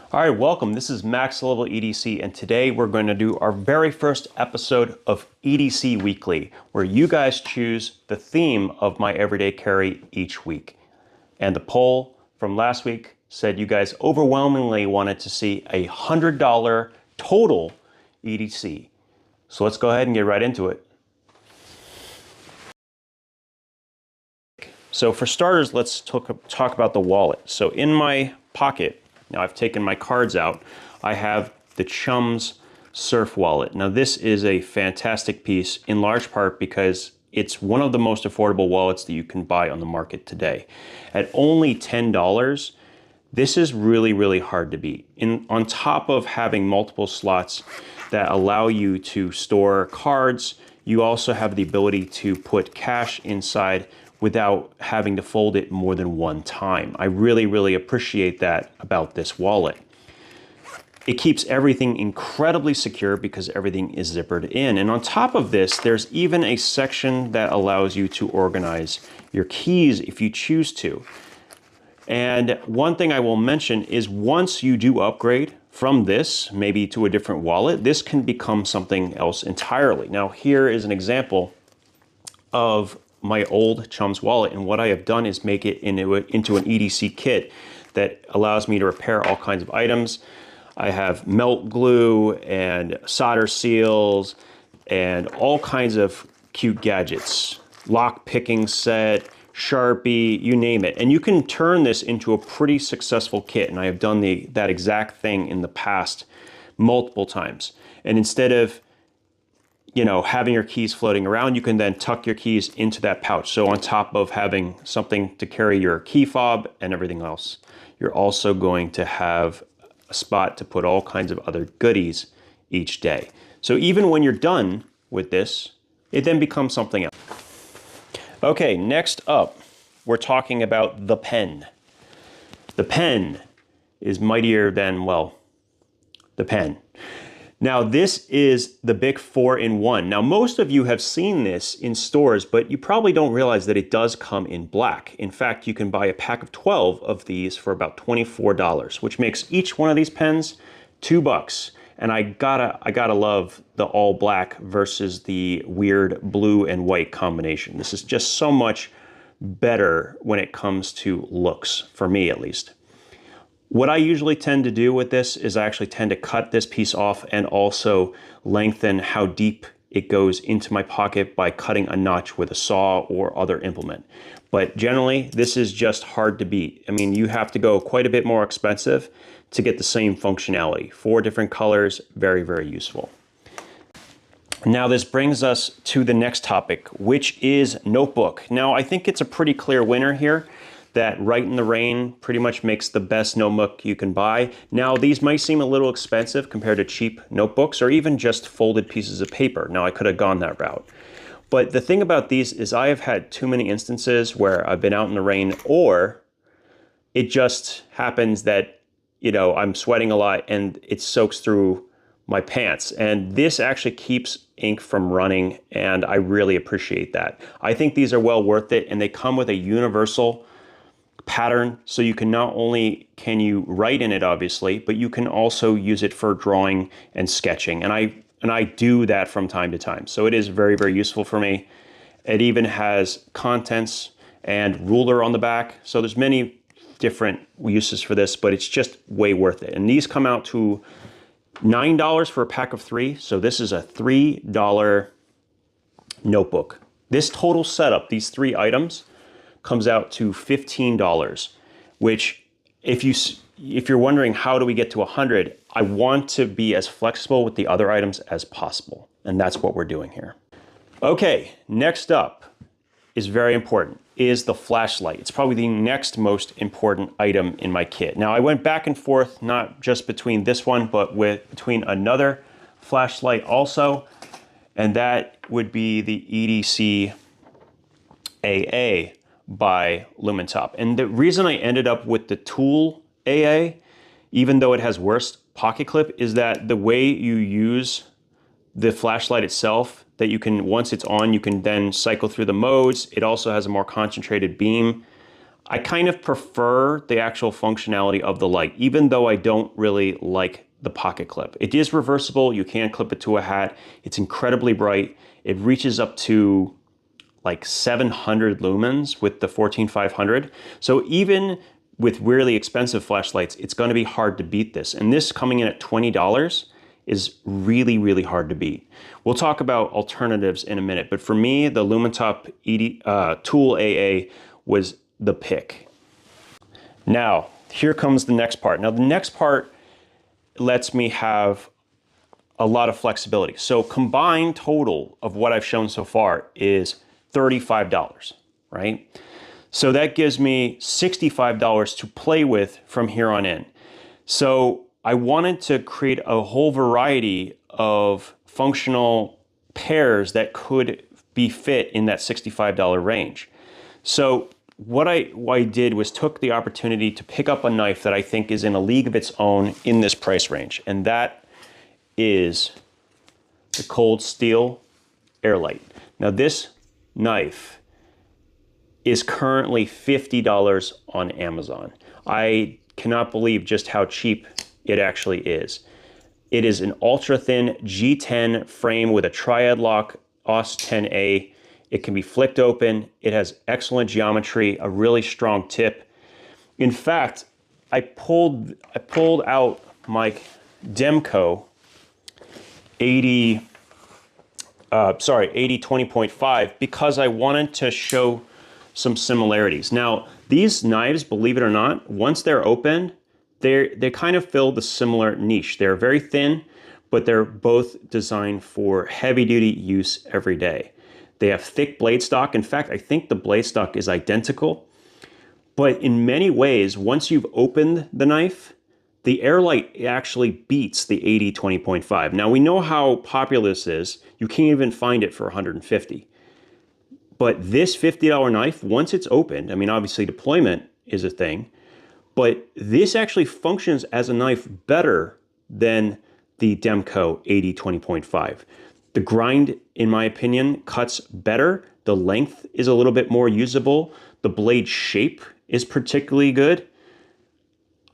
All right, welcome. This is Max Level EDC, and today we're going to do our very first episode of EDC Weekly, where you guys choose the theme of my everyday carry each week. And the poll from last week said you guys overwhelmingly wanted to see a $100 total EDC. So let's go ahead and get right into it. So for starters, let's talk about the wallet. So in my pocket, now I've taken my cards out, I have the Chums Surf Wallet. Now this is a fantastic piece in large part because it's one of the most affordable wallets that you can buy on the market today. At only $10, this is really, really hard to beat. On top of having multiple slots that allow you to store cards, you also have the ability to put cash inside without having to fold it more than one time. I really, really appreciate that about this wallet. It keeps everything incredibly secure because everything is zippered in. And on top of this, there's even a section that allows you to organize your keys if you choose to. And one thing I will mention is once you do upgrade from this, maybe to a different wallet, this can become something else entirely. Now here is an example of my old Chums wallet, and what I have done is make it into an EDC kit that allows me to repair all kinds of items. I have melt glue and solder seals and all kinds of cute gadgets, lock picking set, Sharpie, you name it. And you can turn this into a pretty successful kit, and I have done that exact thing in the past multiple times. And instead of having your keys floating around, you can then tuck your keys into that pouch. So on top of having something to carry your key fob and everything else, you're also going to have a spot to put all kinds of other goodies each day. So even when you're done with this, it then becomes something else. Okay, next up, we're talking about the pen. The pen is mightier than, well, the pen. Now this is the big 4-in-1. Now most of you have seen this in stores, but you probably don't realize that it does come in black. In fact, you can buy a pack of 12 of these for about $24, which makes each one of these pens $2. And I gotta love the all black versus the weird blue and white combination. This is just so much better when it comes to looks, for me at least. What I usually tend to do with this is I actually tend to cut this piece off and also lengthen how deep it goes into my pocket by cutting a notch with a saw or other implement. But generally, this is just hard to beat. I mean, you have to go quite a bit more expensive to get the same functionality. 4 different colors, very, very useful. Now this brings us to the next topic, which is notebook. Now I think it's a pretty clear winner here. That Right in the Rain pretty much makes the best notebook you can buy. Now these might seem a little expensive compared to cheap notebooks or even just folded pieces of paper. Now I could have gone that route. But the thing about these is I have had too many instances where I've been out in the rain, or it just happens that, I'm sweating a lot and it soaks through my pants. And this actually keeps ink from running, and I really appreciate that. I think these are well worth it, and they come with a universal pattern, so you can not only can you write in it obviously, but you can also use it for drawing and sketching, and I do that from time to time, so it is very, very useful for me. It even has contents and ruler on the back, so there's many different uses for this, but it's just way worth it. And these come out to $9 for a pack of 3, so this is a $3 notebook. This total setup, these 3 items, comes out to $15, which if you're wondering how do we get to 100, I want to be as flexible with the other items as possible, and that's what we're doing here. Okay, next up is very important, is the flashlight. It's probably the next most important item in my kit. Now I went back and forth, not just between this one, but between another flashlight also, and that would be the EDC AA by Lumentop. And the reason I ended up with the Tool AA, even though it has worse pocket clip, is that the way you use the flashlight itself, that you can, once it's on, you can then cycle through the modes. It also has a more concentrated beam. I kind of prefer the actual functionality of the light, even though I don't really like the pocket clip. It is reversible. You can clip it to a hat. It's incredibly bright. It reaches up to like 700 lumens with the 14500. So even with really expensive flashlights, it's going to be hard to beat this. And this coming in at $20 is really, really hard to beat. We'll talk about alternatives in a minute, but for me, the Lumentop Tool AA was the pick. Now, here comes the next part. Now, the next part lets me have a lot of flexibility. So combined total of what I've shown so far is $35, right? So that gives me $65 to play with from here on in. So I wanted to create a whole variety of functional pairs that could be fit in that $65 range. So what I did was took the opportunity to pick up a knife that I think is in a league of its own in this price range, and that is the Cold Steel Airlight. Now this knife is currently $50 on Amazon. I cannot believe just how cheap it actually is. It is an ultra thin G10 frame with a triad lock AUS 10A. It can be flicked open. It has excellent geometry, a really strong tip. In fact, I pulled out my Demco 80-20.5 because I wanted to show some similarities. Now, these knives, believe it or not, once they're opened, they kind of fill the similar niche. They're very thin, but they're both designed for heavy-duty use every day. They have thick blade stock. In fact, I think the blade stock is identical. But in many ways, once you've opened the knife, the Airlight actually beats the 80-20.5. Now, we know how popular this is. You can't even find it for $150. But this $50 knife, once it's opened, I mean, obviously deployment is a thing, but this actually functions as a knife better than the Demco 80-20.5. The grind, in my opinion, cuts better. The length is a little bit more usable. The blade shape is particularly good.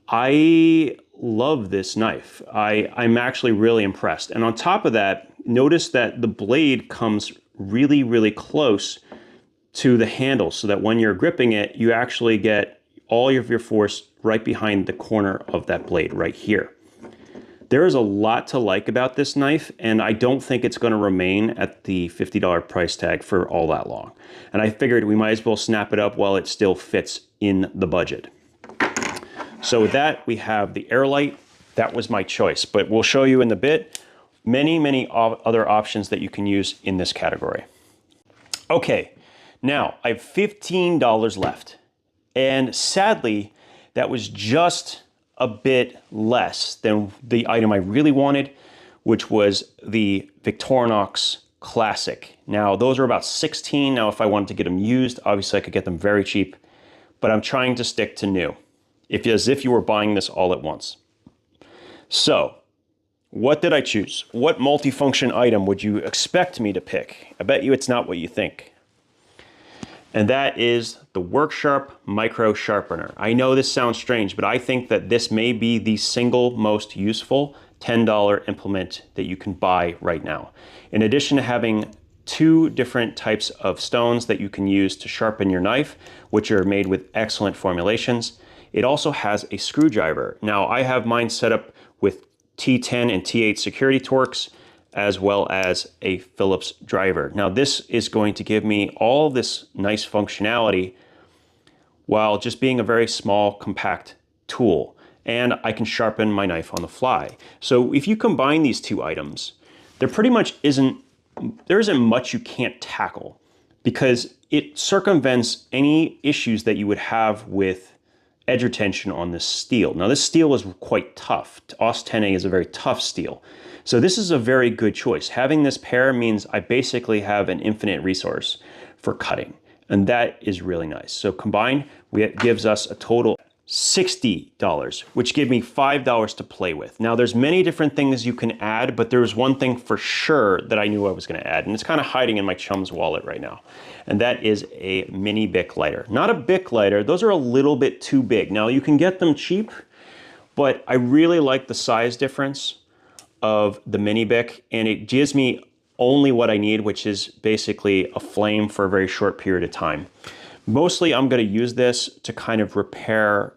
I love this knife. I'm actually really impressed. And on top of that, notice that the blade comes really, really close to the handle so that when you're gripping it, you actually get all of your force right behind the corner of that blade right here. There is a lot to like about this knife, and I don't think it's going to remain at the $50 price tag for all that long. And I figured we might as well snap it up while it still fits in the budget. So with that, we have the Airlight. That was my choice, but we'll show you in a bit many other options that you can use in this category. Okay, now I have $15 left, and sadly, that was just a bit less than the item I really wanted, which was the Victorinox Classic. Now, those are about $16. Now, if I wanted to get them used, obviously I could get them very cheap, but I'm trying to stick to new, as if you were buying this all at once. So, what did I choose? What multifunction item would you expect me to pick? I bet you it's not what you think. And that is the Worksharp Micro Sharpener. I know this sounds strange, but I think that this may be the single most useful $10 implement that you can buy right now. In addition to having two different types of stones that you can use to sharpen your knife, which are made with excellent formulations, it also has a screwdriver. Now, I have mine set up with T10 and T8 security torques, as well as a Phillips driver. Now this is going to give me all this nice functionality while just being a very small, compact tool. And I can sharpen my knife on the fly. So if you combine these two items, there isn't much you can't tackle because it circumvents any issues that you would have with edge retention on this steel. Now this steel is quite tough. AUS 10A is a very tough steel. So this is a very good choice. Having this pair means I basically have an infinite resource for cutting, and that is really nice. So combined, it gives us a total $60, which gave me $5 to play with. Now there's many different things you can add, but there's one thing for sure that I knew I was gonna add, and it's kind of hiding in my chum's wallet right now. And that is a mini Bic lighter. Not a Bic lighter, those are a little bit too big. Now you can get them cheap, but I really like the size difference of the mini Bic, and it gives me only what I need, which is basically a flame for a very short period of time. Mostly I'm going to use this to kind of repair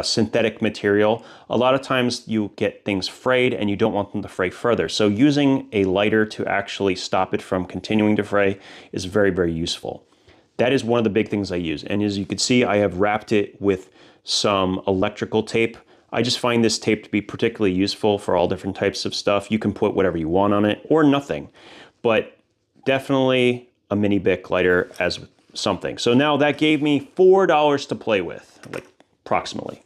synthetic material. A lot of times you get things frayed and you don't want them to fray further. So using a lighter to actually stop it from continuing to fray is very, very useful. That is one of the big things I use. And as you can see, I have wrapped it with some electrical tape. I just find this tape to be particularly useful for all different types of stuff. You can put whatever you want on it or nothing, but definitely a mini Bic lighter as something. So now that gave me $4 to play with, like approximately.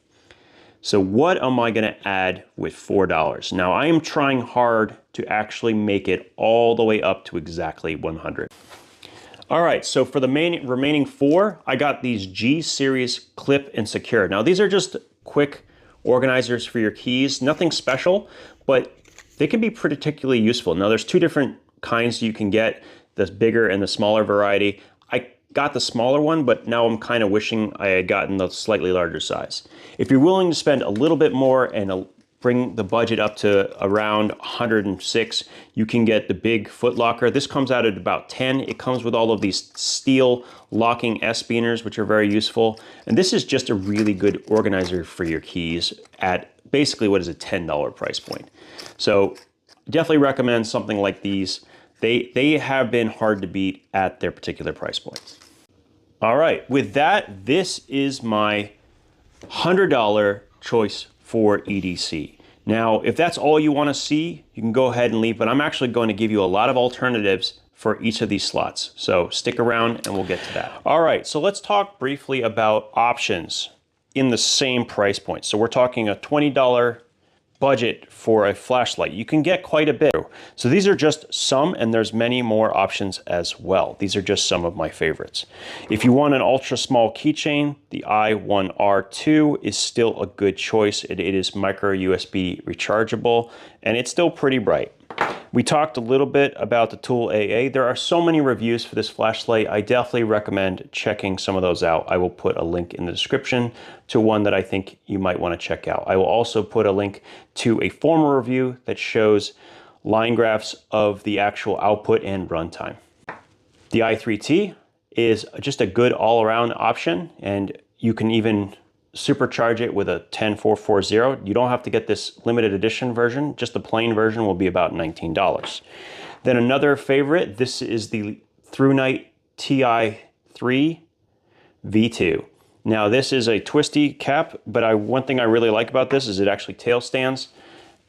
So what am I gonna add with $4? Now I am trying hard to actually make it all the way up to exactly 100. All right, so for the remaining 4, I got these G series clip and secure. Now these are just quick organizers for your keys, nothing special, but they can be particularly useful. Now there's 2 different kinds you can get, the bigger and the smaller variety. I got the smaller one, but now I'm kind of wishing I had gotten the slightly larger size. If you're willing to spend a little bit more and bring the budget up to around 106, you can get the big foot locker. This comes out at about 10. It comes with all of these steel locking S-beaners, which are very useful. And this is just a really good organizer for your keys at basically what is a $10 price point. So definitely recommend something like these. They have been hard to beat at their particular price points. All right, with that, this is my $100 choice for EDC. Now, if that's all you want to see, you can go ahead and leave, but I'm actually going to give you a lot of alternatives for each of these slots. So stick around and we'll get to that. All right, so let's talk briefly about options in the same price point. So we're talking a $20 budget for a flashlight. You can get quite a bit. So these are just some, and there's many more options as well. These are just some of my favorites. If you want an ultra small keychain, the i1R2 is still a good choice. It is micro USB rechargeable, and it's still pretty bright. We talked a little bit about the Tool AA. There are so many reviews for this flashlight. I definitely recommend checking some of those out. I will put a link in the description to one that I think you might want to check out. I will also put a link to a former review that shows line graphs of the actual output and runtime. The i3T is just a good all-around option, and you can even supercharge it with a 10440. You don't have to get this limited edition version, just the plain version will be about $19. Then another favorite, this is the ThruNite TI3 V2. Now this is a twisty cap, but one thing I really like about this is it actually tail stands,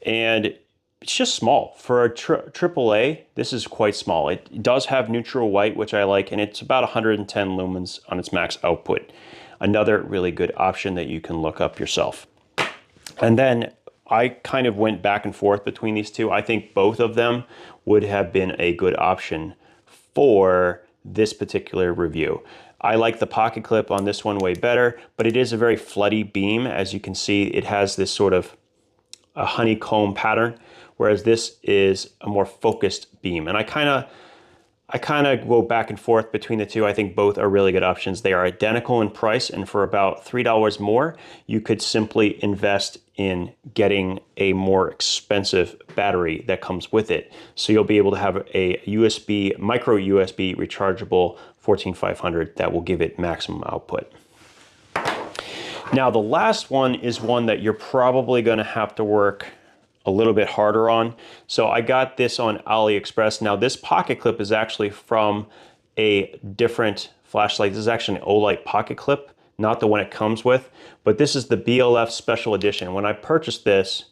and it's just small. For a AAA, this is quite small. It does have neutral white, which I like, and it's about 110 lumens on its max output. Another really good option that you can look up yourself. And then I kind of went back and forth between these two. I think both of them would have been a good option for this particular review. I like the pocket clip on this one way better, but it is a very floody beam. As you can see, it has this sort of a honeycomb pattern, whereas this is a more focused beam. And I kind of go back and forth between the two. I think both are really good options. They are identical in price, and for about $3 more, you could simply invest in getting a more expensive battery that comes with it. So you'll be able to have a micro USB rechargeable 14500 that will give it maximum output. Now the last one is one that you're probably gonna have to work a little bit harder on. So I got this on AliExpress. Now this pocket clip is actually from a different flashlight. This is actually an Olight pocket clip, not the one it comes with, but this is the BLF special edition. When I purchased this,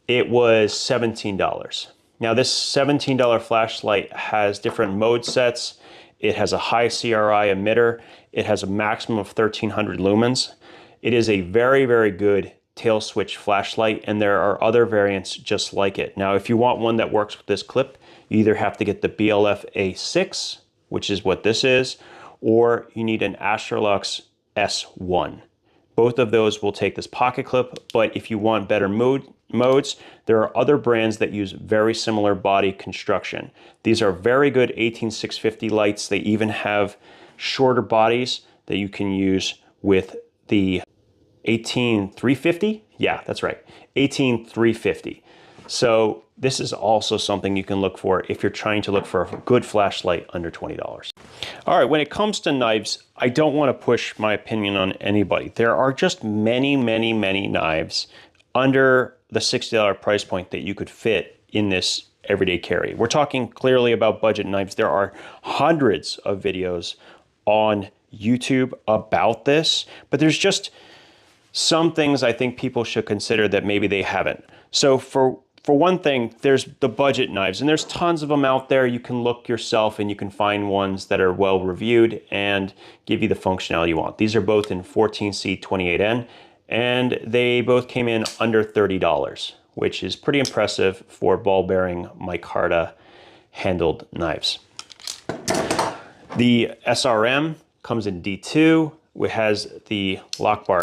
it was $17. Now this $17 flashlight has different mode sets. It has a high CRI emitter. It has a maximum of 1300 lumens. It is a very, very good tail switch flashlight, and there are other variants just like it. Now, if you want one that works with this clip, you either have to get the BLF A6, which is what this is, or you need an Astrolux S1. Both of those will take this pocket clip, but if you want better modes, there are other brands that use very similar body construction. These are very good 18650 lights. They even have shorter bodies that you can use with the 18350. Yeah, that's right, 18350. So this is also something you can look for if you're trying to look for a good flashlight under $20. All right, when it comes to knives, I don't want to push my opinion on anybody. There are just many, many, many knives under the $60 price point that you could fit in this everyday carry. We're talking clearly about budget knives. There are hundreds of videos on YouTube about this, but there's just some things I think people should consider that maybe they haven't. So for one thing, there's the budget knives, and there's tons of them out there. You can look yourself and you can find ones that are well reviewed and give you the functionality you want. These are both in 14C 28N, and they both came in under $30, which is pretty impressive for ball bearing micarta handled knives. The SRM comes in D2, which has the lock bar,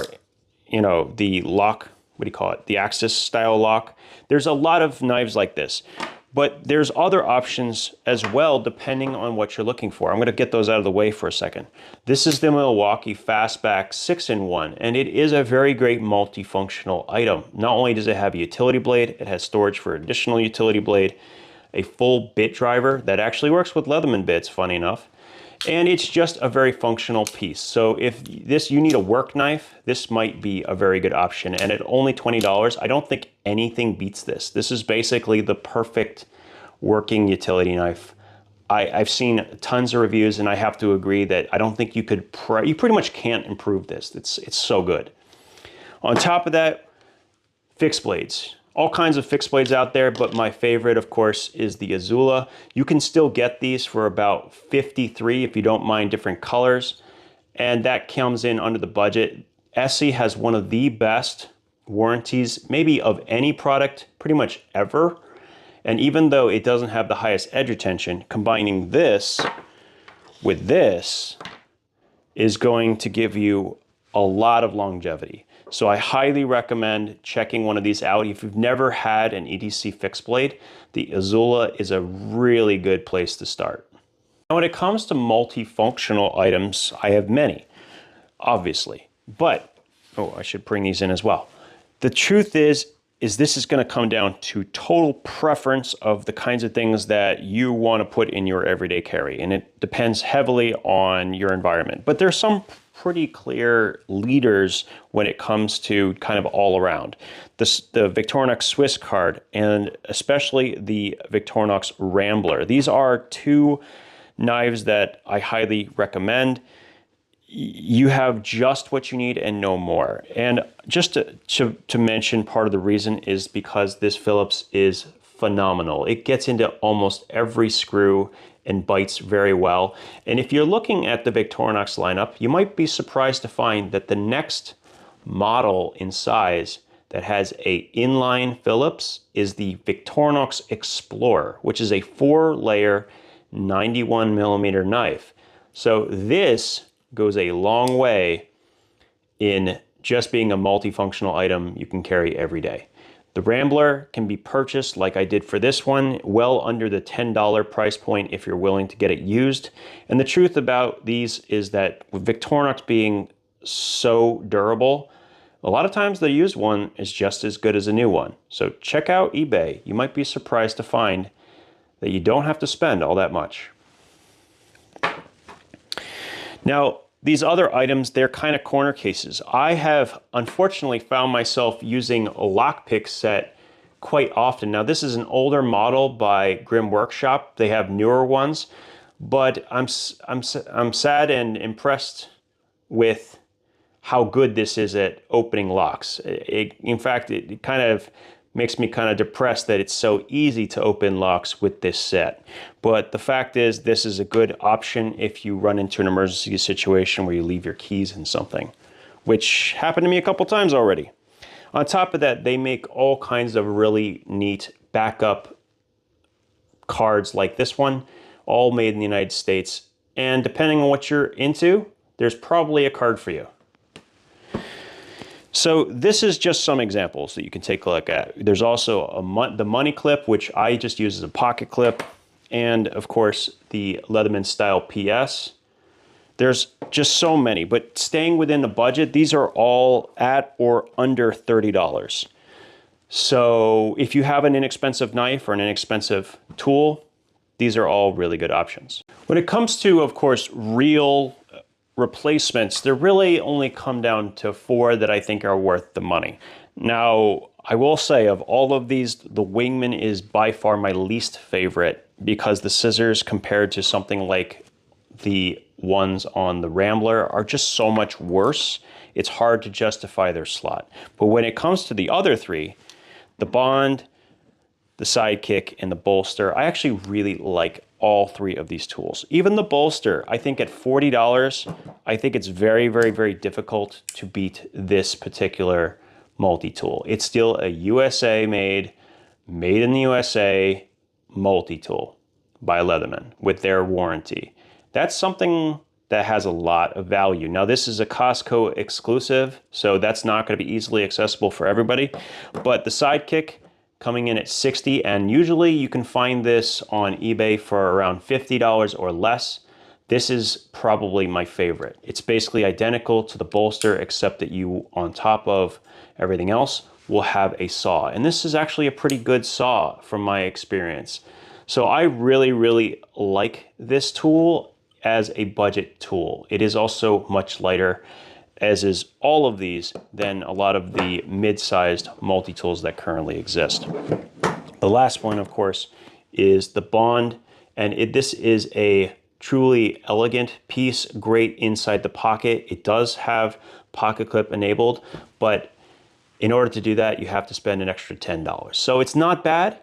you know, the lock, what do you call it? The Axis style lock. There's a lot of knives like this, but there's other options as well depending on what you're looking for. I'm going to get those out of the way for a second. This is the Milwaukee Fastback 6-in-1, and it is a very great multifunctional item. Not only does it have a utility blade, it has storage for additional utility blade, a full bit driver that actually works with Leatherman bits, funny enough. And it's just a very functional piece. So if you need a work knife, this might be a very good option. And at only $20, I don't think anything beats this. This is basically the perfect working utility knife. I've seen tons of reviews, and I have to agree that I don't think you could, you pretty much can't improve this. It's so good. On top of that, fixed blades. All kinds of fixed blades out there, but my favorite, of course, is the Azula. You can still get these for about $53 if you don't mind different colors, and that comes in under the budget. Essie has one of the best warranties, maybe of any product, pretty much ever. And even though it doesn't have the highest edge retention, combining this with this is going to give you a lot of longevity. So I highly recommend checking one of these out. If you've never had an EDC fixed blade, the Azula is a really good place to start. Now, when it comes to multifunctional items, I have many, obviously, but, oh, I should bring these in as well. The truth is this is going to come down to total preference of the kinds of things that you want to put in your everyday carry, and it depends heavily on your environment. But there's some pretty clear leaders when it comes to kind of all around. The Victorinox Swiss card, and especially the Victorinox Rambler. These are two knives that I highly recommend. You have just what you need and no more. And just to mention, part of the reason is because this Phillips is phenomenal. It gets into almost every screw and bites very well. And if you're looking at the Victorinox lineup, you might be surprised to find that the next model in size that has a inline Phillips is the Victorinox Explorer, which is a 4-layer 91mm knife. So this goes a long way in just being a multifunctional item you can carry every day. The Rambler can be purchased, like I did for this one, well under the $10 price point if you're willing to get it used. And the truth about these is that with Victorinox being so durable, a lot of times the used one is just as good as a new one. So check out eBay. You might be surprised to find that you don't have to spend all that much. Now, these other items, they're kind of corner cases. I have unfortunately found myself using a lockpick set quite often. Now, this is an older model by Grim Workshop. They have newer ones, but I'm sad and impressed with how good this is at opening locks. In fact, it kind of makes me kind of depressed that it's so easy to open locks with this set. But the fact is, this is a good option if you run into an emergency situation where you leave your keys in something, which happened to me a couple times already. On top of that, they make all kinds of really neat backup cards like this one, all made in the United States. And depending on what you're into, there's probably a card for you. So this is just some examples that you can take a look at. There's also the money clip, which I just use as a pocket clip. And of course, the Leatherman style PS. There's just so many, but staying within the budget, these are all at or under $30. So if you have an inexpensive knife or an inexpensive tool, these are all really good options. When it comes to, of course, real replacements, there really only come down to 4 that I think are worth the money. Now, I will say of all of these, the Wingman is by far my least favorite because the scissors compared to something like the ones on the Rambler are just so much worse. It's hard to justify their slot. But when it comes to the other 3, the Bond, the Sidekick, and the Bolster, I actually really like all 3 of these tools. Even the Bolster, I think at $40, I think it's very, very, very difficult to beat this particular multi-tool. It's still a USA made in the USA multi-tool by Leatherman with their warranty. That's something that has a lot of value. Now, this is a Costco exclusive, so that's not going to be easily accessible for everybody. But the Sidekick coming in at $60, and usually you can find this on eBay for around $50 or less. This is probably my favorite. It's basically identical to the Bolster, except that you, on top of everything else, will have a saw. And this is actually a pretty good saw from my experience. So I really, really like this tool as a budget tool. It is also much lighter, as is all of these, than a lot of the mid-sized multi-tools that currently exist. The last one, of course, is the Bond, and this is a truly elegant piece, great inside the pocket. It does have pocket clip enabled, but in order to do that, you have to spend an extra $10. So it's not bad.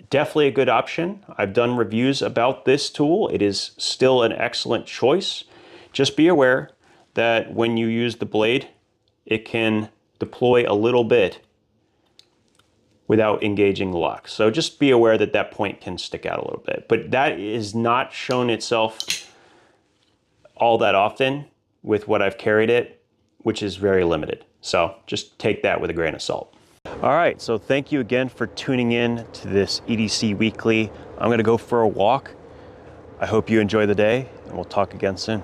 Definitely a good option. I've done reviews about this tool. It is still an excellent choice. Just be aware that when you use the blade, it can deploy a little bit without engaging the lock. So just be aware that that point can stick out a little bit. But that is not shown itself all that often with what I've carried it, which is very limited. So just take that with a grain of salt. All right, so thank you again for tuning in to this EDC Weekly. I'm gonna go for a walk. I hope you enjoy the day, and we'll talk again soon.